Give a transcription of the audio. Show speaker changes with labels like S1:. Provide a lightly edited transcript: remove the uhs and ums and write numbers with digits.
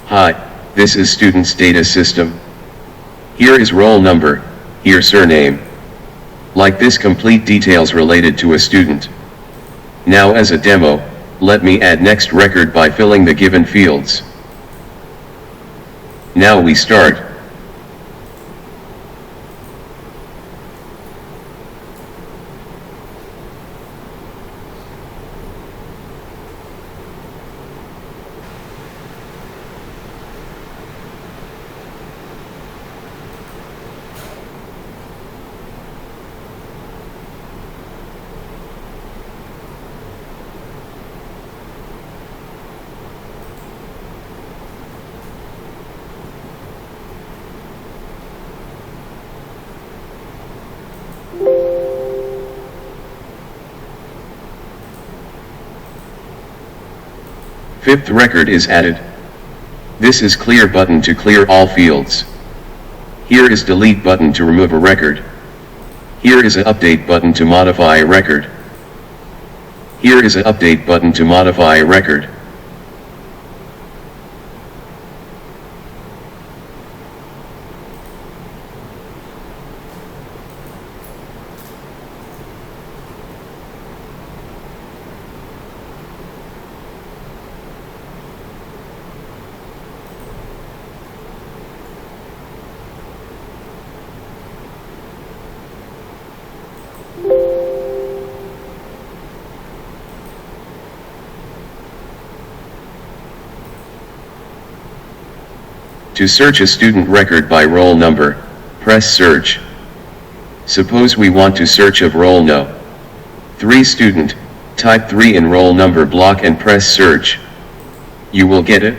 S1: Hi, this is student's data system. Here is roll number, here surname. Like this complete details related to a student. Now as a demo, let me add next record by filling the given fields. Now we start. Fifth record is added. This is clear button to clear all fields. Here is delete button to remove a record. Here is a update button to modify a record. Here is a update button to modify a record. To search a student record by roll number, press search. Suppose we want to search of roll no. 3 student, type 3 in roll number block and press search. You will get it.